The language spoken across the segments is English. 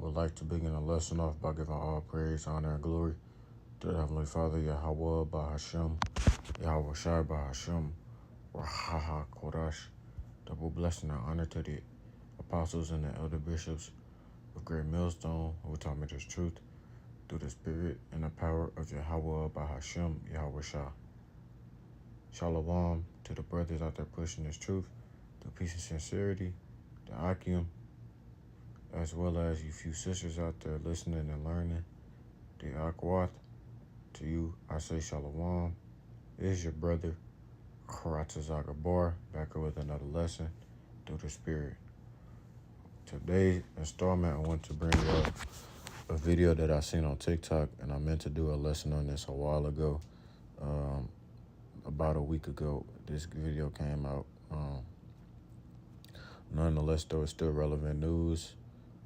would like to begin a lesson off by giving all praise, honor, and glory to the Heavenly Father, Yahweh Bahashem, Yahweh Shai Bahashem, Rahaha Kodash. Double blessing and honor to the apostles and the elder bishops of Great Millstone who taught me this truth through the spirit and the power of Yahweh Bahashem, Yahweh Shai. Shalom to the brothers out there pushing this truth, the peace and sincerity, the Akim, as well as you few sisters out there listening and learning, the Akwat. To you, I say Shalom. It is your brother, Karatazagabar, back with another lesson through the spirit. Today's installment, I want to bring up a video that I seen on TikTok, and I meant to do a lesson on this a while ago. About a week ago, this video came out. Nonetheless, though, it's still relevant news,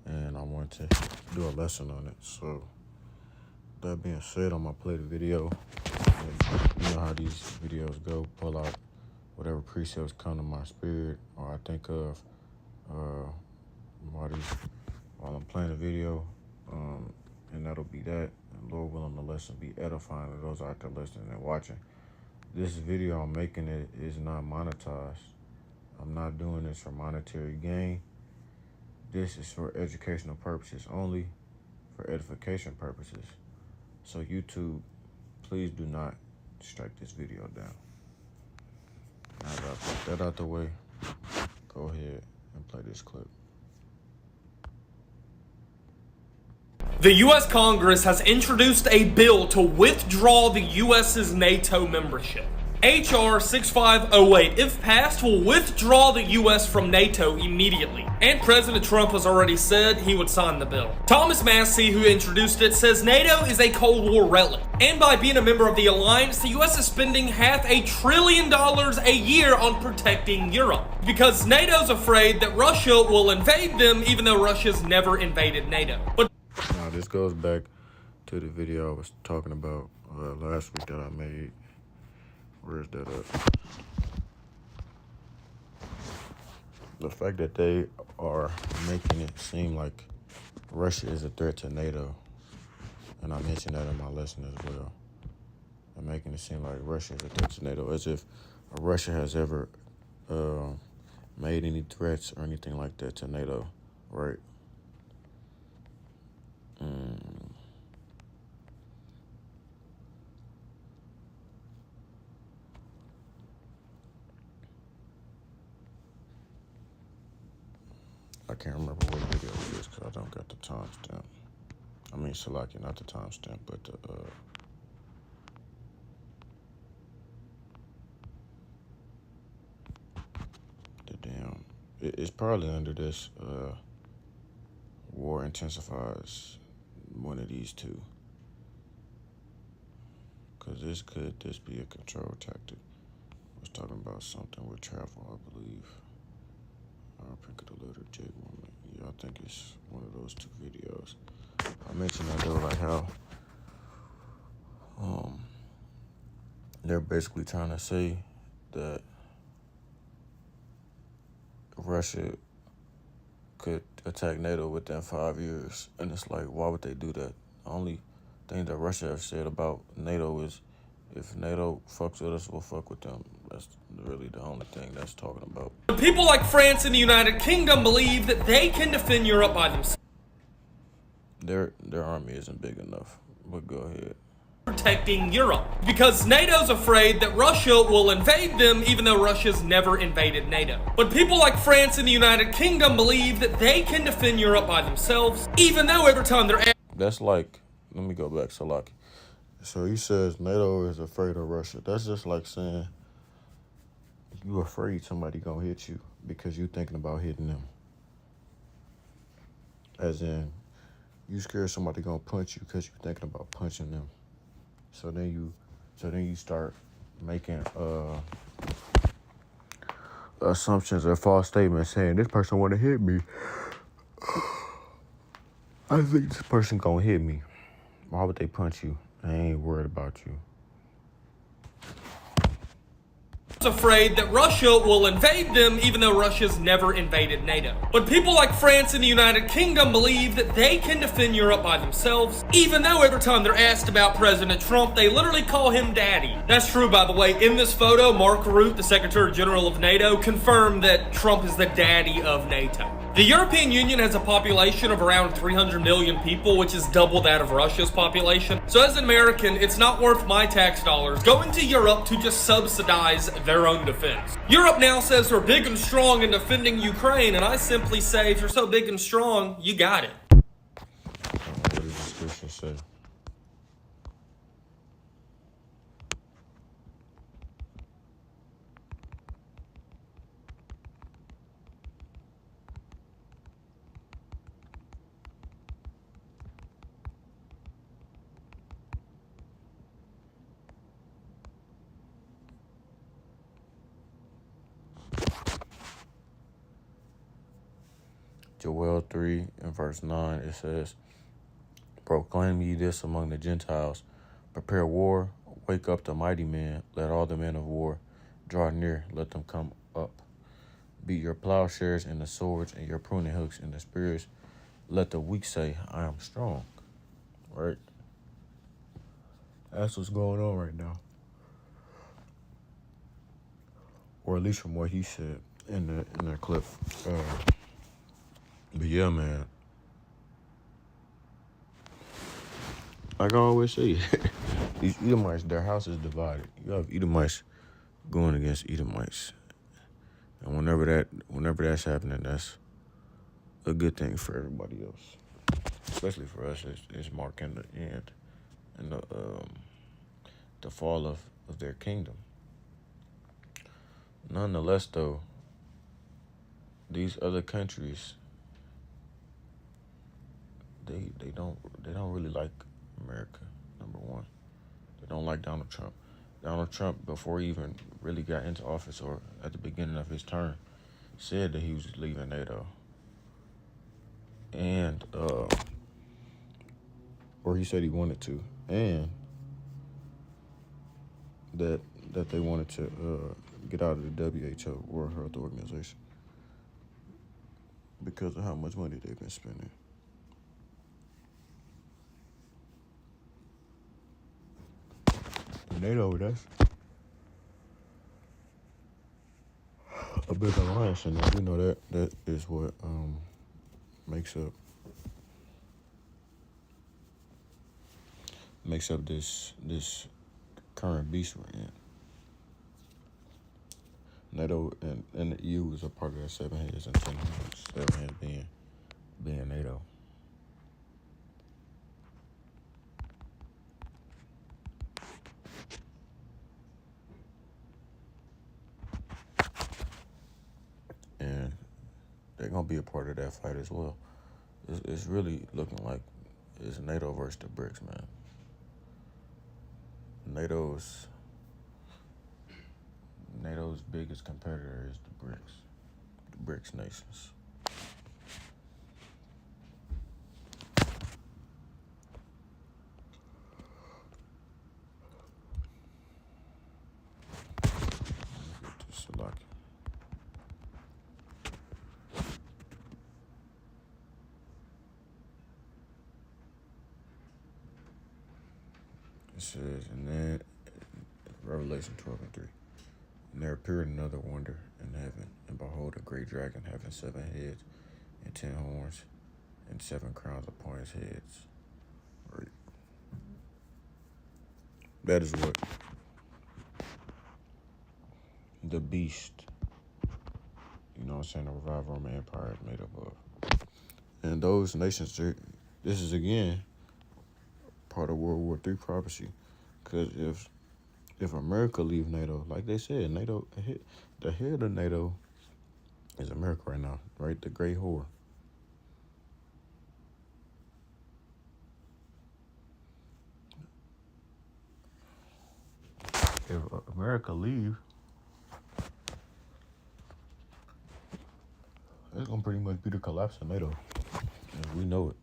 and I want to do a lesson on it. So, that being said, I'm going to play the video. And you know how these videos go. Pull out whatever precepts come to my spirit or I think of while I'm playing the video. And that'll be that. And Lord willing, the lesson be edifying to those out there listening and watching. This video I'm making it is not monetized. I'm not doing this for monetary gain. This is for educational purposes only, for edification purposes. So YouTube, please do not strike this video down. Now that I put that out the way, go ahead and play this clip. The U.S. Congress has introduced a bill to withdraw the U.S.'s NATO membership. H.R. 6508, if passed, will withdraw the U.S. from NATO immediately. And President Trump has already said he would sign the bill. Thomas Massey, who introduced it, says NATO is a Cold War relic. And by being a member of the alliance, the U.S. is spending $500 billion a year on protecting Europe. Because NATO's afraid that Russia will invade them, even though Russia's never invaded NATO. But now, this goes back to the video I was talking about last week that I made. Where is that at? The fact that they are making it seem like Russia is a threat to NATO, and I mentioned that in my lesson as well. They're making it seem like Russia is a threat to NATO, as if Russia has ever made any threats or anything like that to NATO, right? I can't remember what video it is because I don't got the timestamp. I mean, Salaki, not the timestamp, but the damn. It's probably under this war intensifies, one of these two. Because this could just be a control tactic. I was talking about something with travel, I believe. I'll pick it a little J woman. Yeah, I think it's one of those two videos. I mentioned that though, like how they're basically trying to say that Russia could attack NATO within 5 years, and it's like, why would they do that? The only thing that Russia has said about NATO is, if NATO fucks with us, we'll fuck with them. That's really the only thing that's talking about. people like France and the United Kingdom believe that they can defend Europe by themselves. Their army isn't big enough, but go ahead. Protecting Europe. Because NATO's afraid that Russia will invade them, even though Russia's never invaded NATO. But people like France and the United Kingdom believe that they can defend Europe by themselves, even though every time they're... That's like, let me go back, Salaki. So he says NATO is afraid of Russia. That's just like saying you afraid somebody gonna hit you because you thinking about hitting them. As in, you scared somebody gonna punch you because you thinking about punching them. So then you start making assumptions or false statements saying this person wanna hit me. I think this person gonna hit me. Why would they punch you? I ain't worried about you. afraid that Russia will invade them, even though Russia's never invaded NATO. But people like France and the United Kingdom believe that they can defend Europe by themselves, even though every time they're asked about President Trump, they literally call him daddy. That's true, by the way. In this photo, Mark Rutte, the Secretary General of NATO, confirmed that Trump is the daddy of NATO. The European Union has a population of around 300 million people, which is double that of Russia's population. So as an American, it's not worth my tax dollars going to Europe to just subsidize their own defense. Europe now says they're big and strong in defending Ukraine, and I simply say, if you're so big and strong, you got it. What does the scripture say? Joel 3 and verse 9, it says, "Proclaim ye this among the Gentiles, prepare war, wake up the mighty men, let all the men of war draw near, let them come up. Beat your plowshares and the swords and your pruning hooks and the spears. Let the weak say, I am strong." Right? That's what's going on right now. Or at least from what he said in that clip. But yeah, man. Like I always say, these Edomites, their house is divided. You have Edomites going against Edomites. And whenever that's happening, that's a good thing for everybody else. Especially for us, it's marking the end and the fall of their kingdom. Nonetheless, though, these other countries, they don't really like America. Number one, they don't like Donald Trump. Donald Trump, before he even really got into office or at the beginning of his term, said that he was leaving NATO, and or he said he wanted to, and that they wanted to get out of the WHO, World Health Organization, because of how much money they've been spending. NATO, that's a big alliance, and we know that is what makes up this current beast we're in. NATO and the EU is a part of that 7 heads and 10 heads. 7 heads being NATO. And they're gonna be a part of that fight as well. It's really looking like it's NATO versus the BRICS, man. NATO's biggest competitor is the BRICS nations. It says, and then Revelation 12 and 3. And there appeared another wonder in heaven, and behold, a great dragon having 7 heads and 10 horns, and 7 crowns upon his heads. Right. That is what the beast, you know what I'm saying, the revived Roman Empire is made up of. And those nations, this is again part of World War III prophecy. Because if America leave NATO, like they said, NATO, the head of NATO is America right now, right? The great whore. If America leave, it's gonna pretty much be the collapse of NATO, and we know it.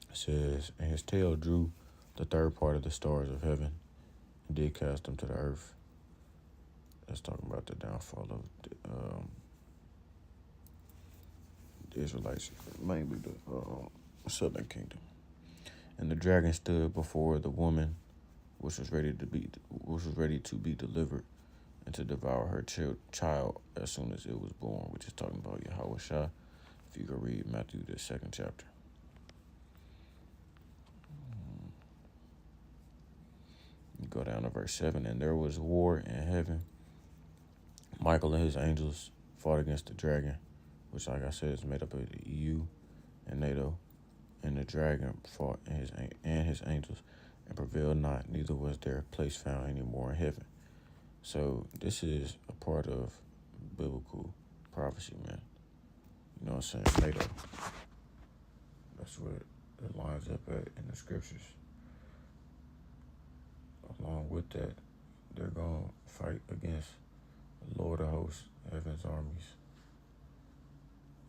It says, and his tail drew the third part of the stars of heaven, and did cast them to the earth. It's talking about the downfall of the Israelites, mainly the southern kingdom. And the dragon stood before the woman, which was ready to be delivered, and to devour her child as soon as it was born, which is talking about Yahweh Shah. If you go read Matthew, the 2nd chapter. You go down to verse 7, and there was war in heaven. Michael and his angels fought against the dragon, which, like I said, is made up of the EU and NATO. And the dragon fought and his angels, and prevailed not, neither was their place found any more in heaven. So this is a part of biblical prophecy, man. You know what I'm saying? NATO. That's what it lines up at in the scriptures. Along with that, they're going to fight against the Lord of hosts, heaven's armies.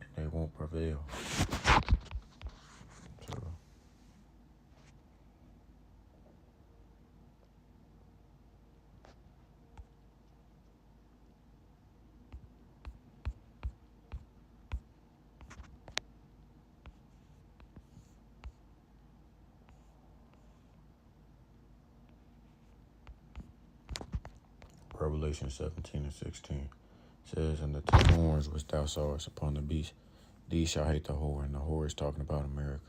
And they won't prevail. So, Revelation 17 and 16 says, and the 10 horns which thou sawest upon the beast, these shall hate the whore. And the whore is talking about America.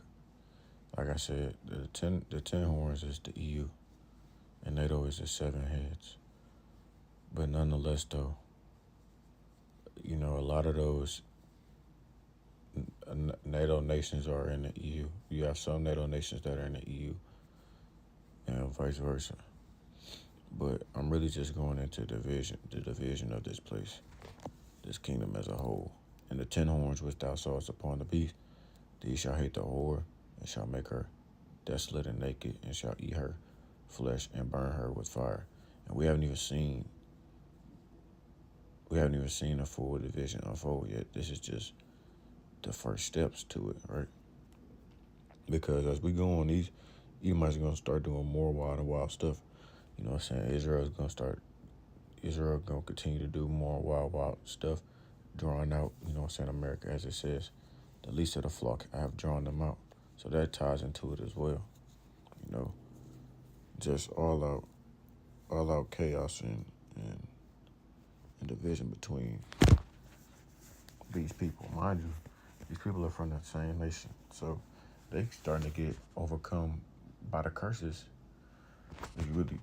Like I said, the 10 horns is the EU, and NATO is the 7 heads. But nonetheless, though, you know, a lot of those NATO nations are in the EU. You have some NATO nations that are in the EU, and vice versa. But I'm really just going into the division of this place, this kingdom as a whole. And the 10 horns which thou sawest upon the beast, these shall hate the whore, and shall make her desolate and naked, and shall eat her flesh and burn her with fire. And we haven't even seen a full division unfold yet. This is just the first steps to it, right? Because as we go on, these Edomites are going to start doing more wild and wild stuff. You know what I'm saying? Israel going to continue to do more wild stuff, drawing out, you know what I'm saying, America, as it says, the least of the flock, I have drawn them out. So that ties into it as well. You know, just all out chaos and division between these people. Mind you, these people are from the same nation, so they starting to get overcome by the curses. If you really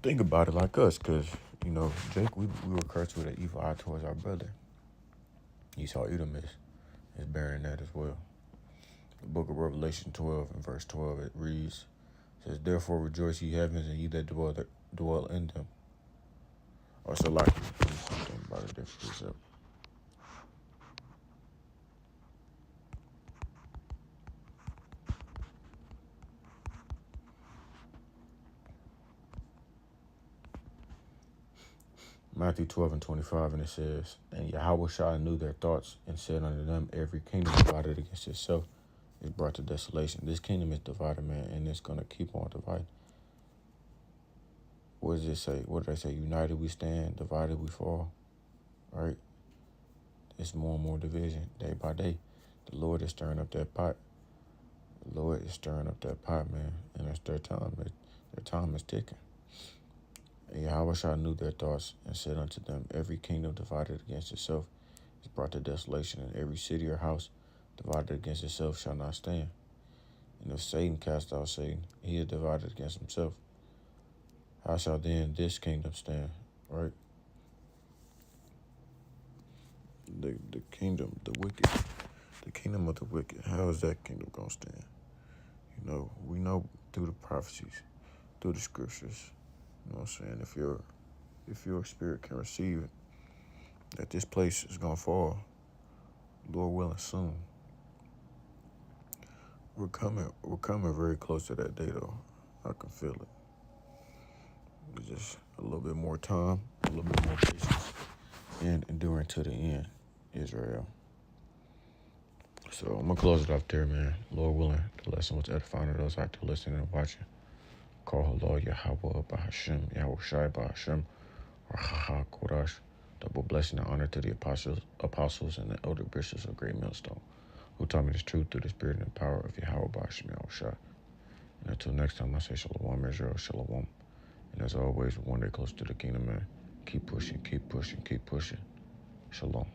think about it like us, because, you know, Jake, we were cursed with an evil eye towards our brother. Esau Edom is bearing that as well. The book of Revelation 12 and verse 12, it reads, says, therefore rejoice ye heavens, and ye that dwell in them. Or so like something about a different precept. Matthew 12 and 25, and it says, and Yahweh Shah knew their thoughts, and said unto them, every kingdom divided against itself is brought to desolation. This kingdom is divided, man, and it's going to keep on dividing. What does it say? What did I say? United we stand, divided we fall. Right? It's more and more division day by day. The Lord is stirring up that pot. The Lord is stirring up that pot, man, and it's their time. Their time is ticking. And Yahweh Shah knew their thoughts, and said unto them, every kingdom divided against itself is brought to desolation, and every city or house divided against itself shall not stand. And if Satan cast out Satan, he is divided against himself. How shall then this kingdom stand? Right? The kingdom, the wicked, the kingdom of the wicked. How is that kingdom going to stand? You know, we know through the prophecies, through the scriptures, you know what I'm saying, if your spirit can receive it, that this place is going to fall, Lord willing, soon. We're coming very close to that day, though. I can feel it. It's just a little bit more time, a little bit more patience, and enduring to the end, Israel. So I'm going to close it up there, man. Lord willing, the lesson was edifying to those out there listening and watching. Call Lord Yahweh Bahashem, Yahweh Shai Bahashem, Kodash. Double blessing and honor to the apostles and the elder bishops of Great Millstone, who taught me this truth through the spirit and power of Yahweh Bashmiel Shah. And until next time, I say Shalom, Israel, Shalom. And as always, one day close to the kingdom, man. Keep pushing, keep pushing, keep pushing. Shalom.